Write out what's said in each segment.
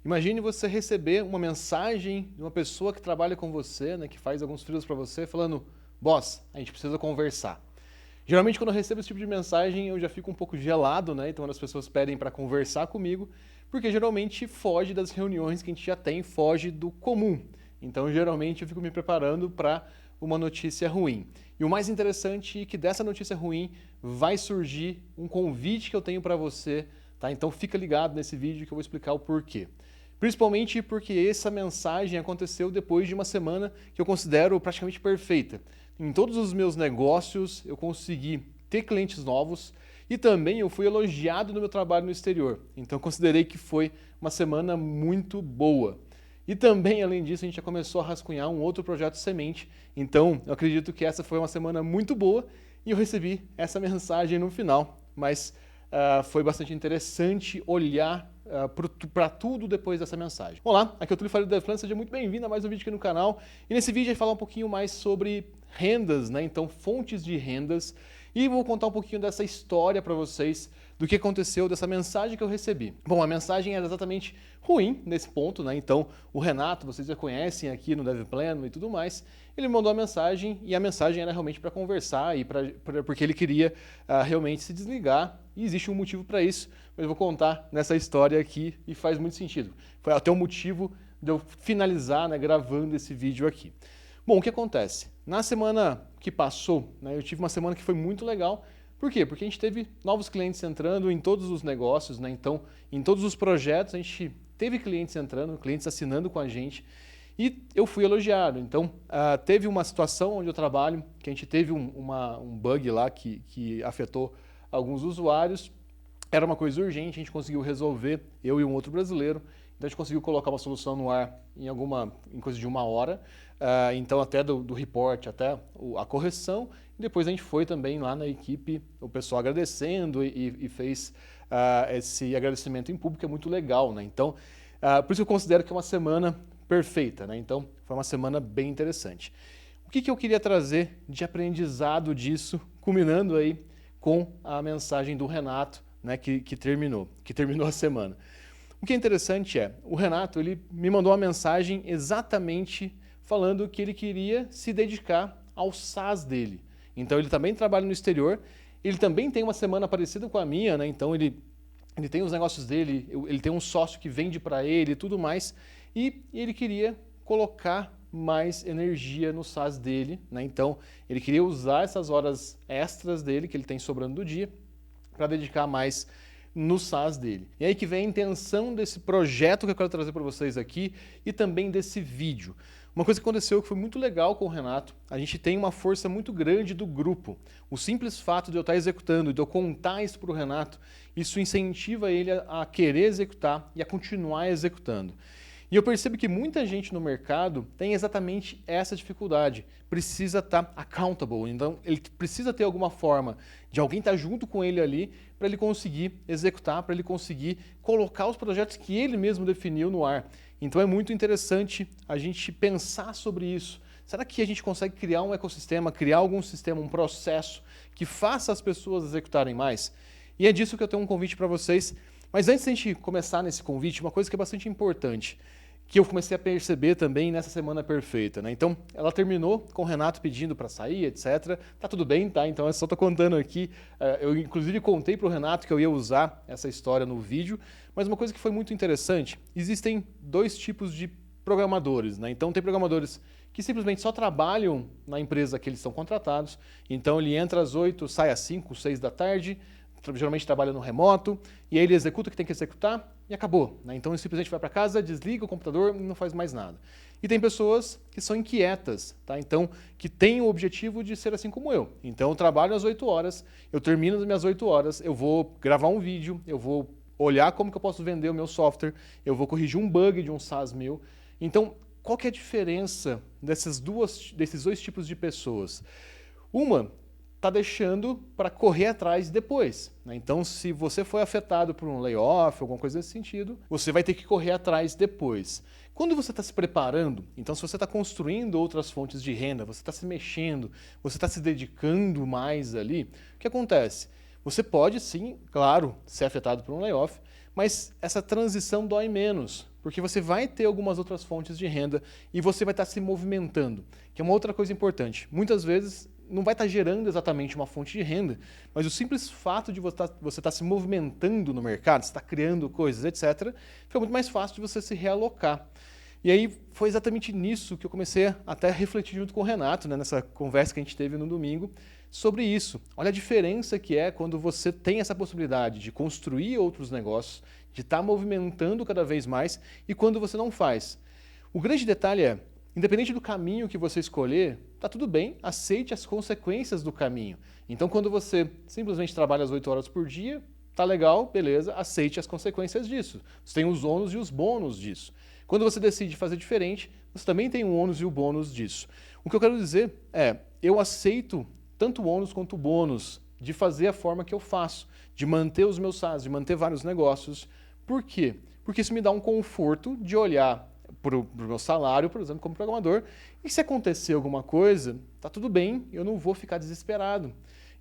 Imagine você receber uma mensagem de uma pessoa que trabalha com você, né, que faz alguns freelas para você, falando: boss, a gente precisa conversar. Geralmente, quando eu recebo esse tipo de mensagem, eu já fico um pouco gelado, né? Então, as pessoas pedem para conversar comigo, porque geralmente foge das reuniões que a gente já tem, foge do comum. Então, geralmente, eu fico me preparando para uma notícia ruim. E o mais interessante é que dessa notícia ruim vai surgir um convite que eu tenho para você, tá? Então, fica ligado nesse vídeo que eu vou explicar o porquê. Principalmente porque essa mensagem aconteceu depois de uma semana que eu considero praticamente perfeita. Em todos os meus negócios eu consegui ter clientes novos e também eu fui elogiado no meu trabalho no exterior. Então considerei que foi uma semana muito boa. E também, além disso, a gente já começou a rascunhar um outro projeto semente. Então eu acredito que essa foi uma semana muito boa e eu recebi essa mensagem no final. Mas foi bastante interessante olhar para tudo depois dessa mensagem. Olá, aqui é o Túlio Faria do DevPlan, seja muito bem-vindo a mais um vídeo aqui no canal. E nesse vídeo a gente vai falar um pouquinho mais sobre rendas, né? Então, fontes de rendas. E vou contar um pouquinho dessa história para vocês, do que aconteceu, dessa mensagem que eu recebi. Bom, a mensagem era exatamente ruim nesse ponto, né? Então, o Renato, vocês já conhecem aqui no DevPlan e tudo mais, ele mandou a mensagem e a mensagem era realmente para conversar e porque ele queria realmente se desligar. E existe um motivo para isso, mas eu vou contar nessa história aqui e faz muito sentido. Foi até o motivo de eu finalizar, né, gravando esse vídeo aqui. Bom, o que acontece? Na semana que passou, né, eu tive uma semana que foi muito legal. Por quê? Porque a gente teve novos clientes entrando em todos os negócios, né? Então, em todos os projetos a gente teve clientes entrando, clientes assinando com a gente. E eu fui elogiado. Então, teve uma situação onde eu trabalho, que a gente teve um bug lá que afetou alguns usuários. Era uma coisa urgente, a gente conseguiu resolver, eu e um outro brasileiro. Então a gente conseguiu colocar uma solução no ar em coisa de 1 hora. Então até do report até a correção. E depois a gente foi também lá na equipe, o pessoal agradecendo e fez esse agradecimento em público, é muito legal, né? Então, por isso eu considero que é uma semana perfeita, né? Então foi uma semana bem interessante. O que eu queria trazer de aprendizado disso, culminando aí com a mensagem do Renato, né, que terminou a semana. O que é interessante o Renato, ele me mandou uma mensagem exatamente falando que ele queria se dedicar ao SaaS dele. Então ele também trabalha no exterior, ele também tem uma semana parecida com a minha, né? Então ele tem os negócios dele, ele tem um sócio que vende para ele e tudo mais, e ele queria colocar mais energia no SaaS dele, né? Então ele queria usar essas horas extras dele, que ele tem sobrando do dia, para dedicar mais no SaaS dele. E aí que vem a intenção desse projeto que eu quero trazer para vocês aqui e também desse vídeo. Uma coisa que aconteceu que foi muito legal com o Renato, a gente tem uma força muito grande do grupo. O simples fato de eu estar executando, de eu contar isso para o Renato, isso incentiva ele a querer executar e a continuar executando. E eu percebo que muita gente no mercado tem exatamente essa dificuldade. Precisa estar accountable. Então, ele precisa ter alguma forma de alguém estar junto com ele ali para ele conseguir executar, para ele conseguir colocar os projetos que ele mesmo definiu no ar. Então, é muito interessante a gente pensar sobre isso. Será que a gente consegue criar um ecossistema, criar algum sistema, um processo que faça as pessoas executarem mais? E é disso que eu tenho um convite para vocês. Mas antes de a gente começar nesse convite, uma coisa que é bastante importante, que eu comecei a perceber também nessa semana perfeita, né? Então, ela terminou com o Renato pedindo para sair, etc. Tá tudo bem, tá? Então, eu só tô contando aqui. Eu, inclusive, contei para o Renato que eu ia usar essa história no vídeo, mas uma coisa que foi muito interessante, existem dois tipos de programadores, né? Então, tem programadores que simplesmente só trabalham na empresa que eles são contratados. Então, ele entra às 8, sai às 5, 6 da tarde, geralmente trabalha no remoto, e aí ele executa o que tem que executar e acabou, né? Então ele simplesmente vai para casa, desliga o computador e não faz mais nada. E tem pessoas que são inquietas, tá? Então, que têm o objetivo de ser assim como eu. Então eu trabalho às 8 horas, eu termino as minhas 8 horas, eu vou gravar um vídeo, eu vou olhar como que eu posso vender o meu software, eu vou corrigir um bug de um SaaS meu. Então, qual que é a diferença desses dois tipos de pessoas? Uma está deixando para correr atrás depois, né? Então, se você foi afetado por um layoff, alguma coisa nesse sentido, você vai ter que correr atrás depois. Quando você está se preparando, então se você está construindo outras fontes de renda, você está se mexendo, você está se dedicando mais ali, o que acontece? Você pode sim, claro, ser afetado por um layoff, mas essa transição dói menos, porque você vai ter algumas outras fontes de renda e você vai estar se movimentando, que é uma outra coisa importante. Muitas vezes não vai estar gerando exatamente uma fonte de renda, mas o simples fato de você estar se movimentando no mercado, você estar criando coisas, etc., fica muito mais fácil de você se realocar. E aí foi exatamente nisso que eu comecei até a refletir junto com o Renato, né, nessa conversa que a gente teve no domingo, sobre isso. Olha a diferença que é quando você tem essa possibilidade de construir outros negócios, de estar movimentando cada vez mais, e quando você não faz. O grande detalhe é, independente do caminho que você escolher, tá tudo bem, aceite as consequências do caminho. Então, quando você simplesmente trabalha as 8 horas por dia, tá legal, beleza, aceite as consequências disso. Você tem os ônus e os bônus disso. Quando você decide fazer diferente, você também tem o ônus e o bônus disso. O que eu quero dizer é, eu aceito tanto o ônus quanto o bônus de fazer a forma que eu faço, de manter os meus SaaS, de manter vários negócios. Por quê? Porque isso me dá um conforto de olhar para o meu salário, por exemplo, como programador, e se acontecer alguma coisa, tá tudo bem, eu não vou ficar desesperado.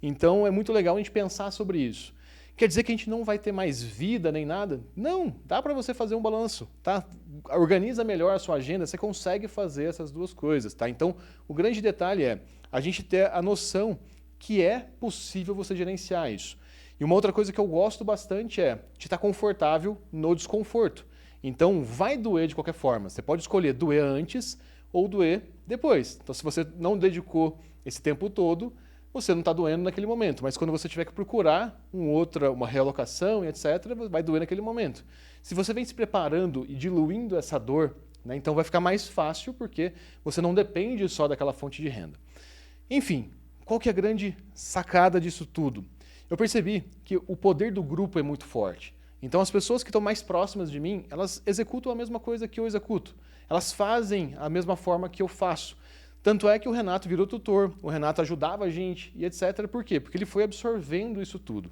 Então é muito legal a gente pensar sobre isso. Quer dizer que a gente não vai ter mais vida nem nada? Não, dá para você fazer um balanço, tá? Organiza melhor a sua agenda, você consegue fazer essas duas coisas, tá? Então, o grande detalhe é a gente ter a noção que é possível você gerenciar isso. E uma outra coisa que eu gosto bastante é de estar confortável no desconforto. Então, vai doer de qualquer forma. Você pode escolher doer antes ou doer depois. Então, se você não dedicou esse tempo todo, você não está doendo naquele momento, mas quando você tiver que procurar uma realocação e etc., vai doer naquele momento. Se você vem se preparando e diluindo essa dor, né, então vai ficar mais fácil porque você não depende só daquela fonte de renda. Enfim, qual que é a grande sacada disso tudo? Eu percebi que o poder do grupo é muito forte. Então as pessoas que estão mais próximas de mim, elas executam a mesma coisa que eu executo. Elas fazem a mesma forma que eu faço. Tanto é que o Renato virou tutor, o Renato ajudava a gente e etc. Por quê? Porque ele foi absorvendo isso tudo.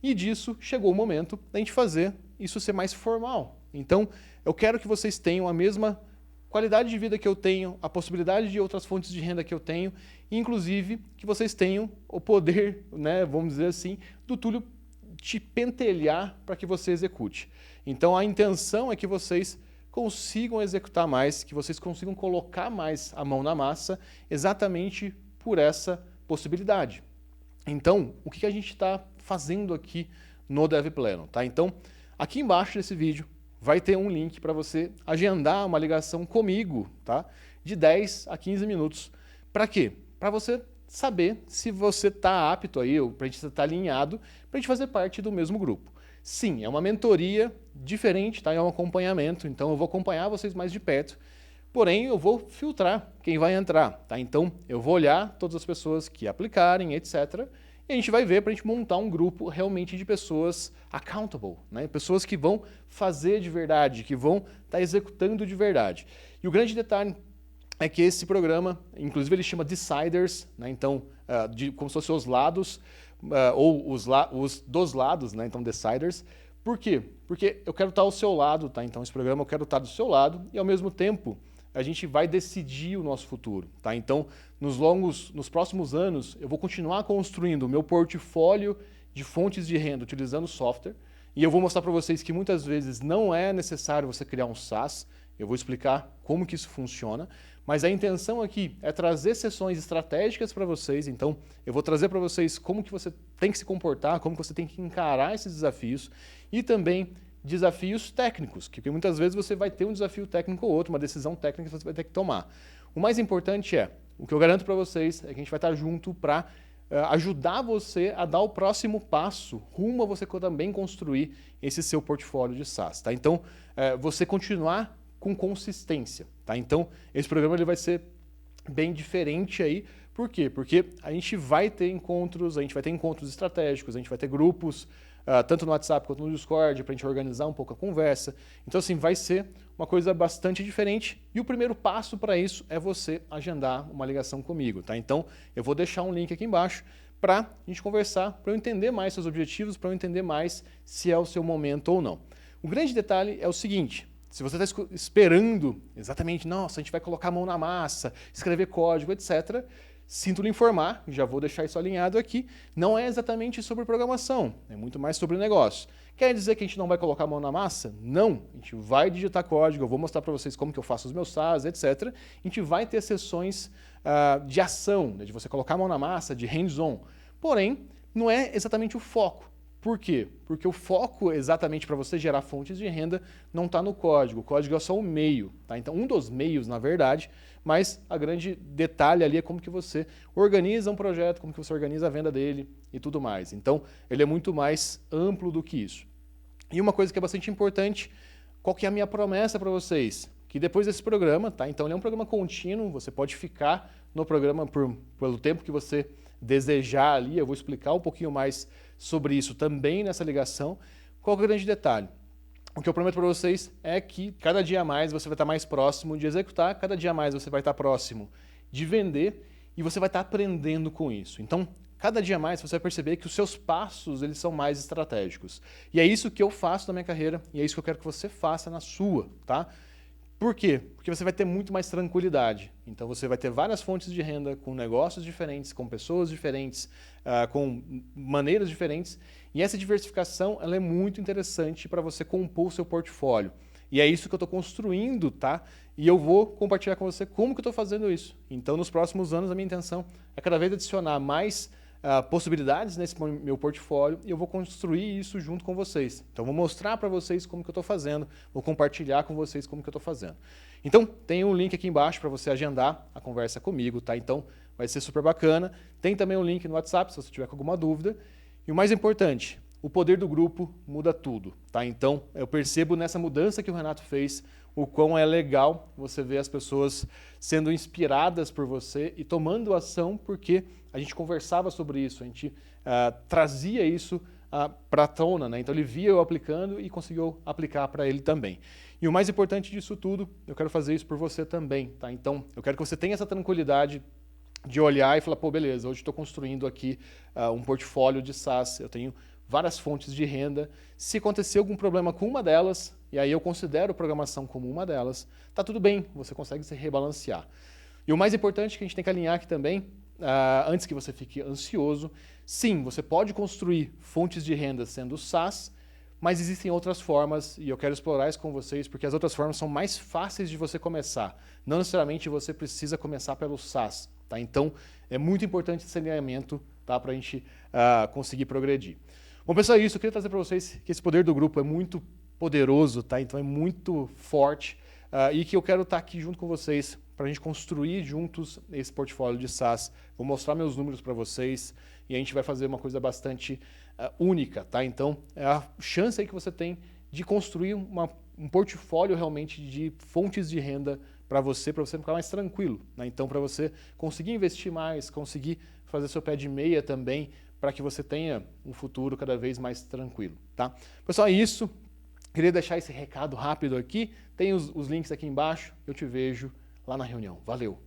E disso chegou o momento da gente fazer isso ser mais formal. Então, eu quero que vocês tenham a mesma qualidade de vida que eu tenho, a possibilidade de outras fontes de renda que eu tenho, e inclusive que vocês tenham o poder, né, vamos dizer assim, do Túlio te pentelhar para que você execute. Então, a intenção é que vocês consigam executar mais, que vocês consigam colocar mais a mão na massa, exatamente por essa possibilidade. Então, o que a gente está fazendo aqui no DevPlano, tá? Então, aqui embaixo desse vídeo vai ter um link para você agendar uma ligação comigo, tá? De 10 a 15 minutos. Para quê? Para você saber se você está apto aí, ou para a gente estar alinhado, para a gente fazer parte do mesmo grupo. Sim, é uma mentoria diferente, tá? É um acompanhamento, então eu vou acompanhar vocês mais de perto, porém eu vou filtrar quem vai entrar, tá? Então eu vou olhar todas as pessoas que aplicarem, etc., e a gente vai ver para a gente montar um grupo realmente de pessoas accountable, né? Pessoas que vão fazer de verdade, que vão estar executando de verdade. E o grande detalhe é que esse programa, inclusive ele chama Deciders, né? Então, como se fossem os lados, ou os dos lados, né? Então, Deciders. Por quê? Porque eu quero estar ao seu lado, tá? Então, esse programa eu quero estar do seu lado e, ao mesmo tempo, a gente vai decidir o nosso futuro, tá? Então, nos próximos anos, eu vou continuar construindo o meu portfólio de fontes de renda utilizando software e eu vou mostrar para vocês que muitas vezes não é necessário você criar um SaaS. Eu vou explicar como que isso funciona, mas a intenção aqui é trazer sessões estratégicas para vocês. Então, eu vou trazer para vocês como que você tem que se comportar, como que você tem que encarar esses desafios e também desafios técnicos, que muitas vezes você vai ter um desafio técnico ou outro, uma decisão técnica que você vai ter que tomar. O mais importante o que eu garanto para vocês é que a gente vai estar junto para ajudar você a dar o próximo passo rumo a você também construir esse seu portfólio de SaaS, tá? Então, você continuar com consistência, tá? Então, esse programa ele vai ser bem diferente aí. Por quê? Porque a gente vai ter encontros estratégicos, a gente vai ter grupos, tanto no WhatsApp quanto no Discord, para a gente organizar um pouco a conversa. Então, assim, vai ser uma coisa bastante diferente. E o primeiro passo para isso é você agendar uma ligação comigo, tá? Então, eu vou deixar um link aqui embaixo para a gente conversar, para eu entender mais seus objetivos, para eu entender mais se é o seu momento ou não. O grande detalhe é o seguinte: se você está esperando exatamente, nossa, a gente vai colocar a mão na massa, escrever código, etc., sinto lhe informar, já vou deixar isso alinhado aqui, não é exatamente sobre programação, é muito mais sobre negócio. Quer dizer que a gente não vai colocar a mão na massa? Não, a gente vai digitar código, eu vou mostrar para vocês como que eu faço os meus SaaS, etc. A gente vai ter sessões de ação, né, de você colocar a mão na massa, de hands-on. Porém, não é exatamente o foco. Por quê? Porque o foco exatamente para você gerar fontes de renda não está no código. O código é só o meio, tá? Então, um dos meios, na verdade, mas a grande detalhe ali é como que você organiza um projeto, como que você organiza a venda dele e tudo mais. Então, ele é muito mais amplo do que isso. E uma coisa que é bastante importante, qual que é a minha promessa para vocês? Que depois desse programa, tá? Então, ele é um programa contínuo, você pode ficar no programa pelo tempo que você desejar ali, eu vou explicar um pouquinho mais sobre isso também nessa ligação. Qual é o grande detalhe? O que eu prometo para vocês é que cada dia mais você vai estar mais próximo de executar, cada dia mais você vai estar próximo de vender e você vai estar aprendendo com isso. Então, cada dia mais você vai perceber que os seus passos eles são mais estratégicos. E é isso que eu faço na minha carreira e é isso que eu quero que você faça na sua, tá? Por quê? Porque você vai ter muito mais tranquilidade. Então você vai ter várias fontes de renda com negócios diferentes, com pessoas diferentes, com maneiras diferentes. E essa diversificação ela é muito interessante para você compor o seu portfólio. E é isso que eu estou construindo, tá? E eu vou compartilhar com você como que eu estou fazendo isso. Então nos próximos anos a minha intenção é cada vez adicionar mais possibilidades nesse meu portfólio e eu vou construir isso junto com vocês. Então, vou mostrar para vocês como que eu estou fazendo, vou compartilhar com vocês como que eu estou fazendo. Então, tem um link aqui embaixo para você agendar a conversa comigo, tá? Então, vai ser super bacana. Tem também um link no WhatsApp, se você tiver com alguma dúvida. E o mais importante, o poder do grupo muda tudo, tá? Então, eu percebo nessa mudança que o Renato fez, o quão é legal você ver as pessoas sendo inspiradas por você e tomando ação porque a gente conversava sobre isso, a gente trazia isso para a tona, né? Então ele via eu aplicando e conseguiu aplicar para ele também. E o mais importante disso tudo, eu quero fazer isso por você também, tá? Então eu quero que você tenha essa tranquilidade de olhar e falar, pô, beleza, hoje estou construindo aqui um portfólio de SaaS, eu tenho várias fontes de renda. Se acontecer algum problema com uma delas, e aí eu considero programação como uma delas, tá tudo bem, você consegue se rebalancear. E o mais importante que a gente tem que alinhar aqui também, antes que você fique ansioso, sim, você pode construir fontes de renda sendo SaaS, mas existem outras formas e eu quero explorar isso com vocês porque as outras formas são mais fáceis de você começar. Não necessariamente você precisa começar pelo SaaS, tá? Então, é muito importante esse alinhamento, tá? Para a gente conseguir progredir. Bom, pessoal, é isso. Eu queria trazer para vocês que esse poder do grupo é muito poderoso, tá? Então é muito forte e que eu quero estar aqui junto com vocês para a gente construir juntos esse portfólio de SaaS. Vou mostrar meus números para vocês e a gente vai fazer uma coisa bastante única, tá? Então é a chance aí que você tem de construir um portfólio realmente de fontes de renda para você ficar mais tranquilo, né? Então para você conseguir investir mais, conseguir fazer seu pé de meia também, para que você tenha um futuro cada vez mais tranquilo, tá? Pessoal, é isso. Queria deixar esse recado rápido aqui. Tem os links aqui embaixo. Eu te vejo lá na reunião. Valeu!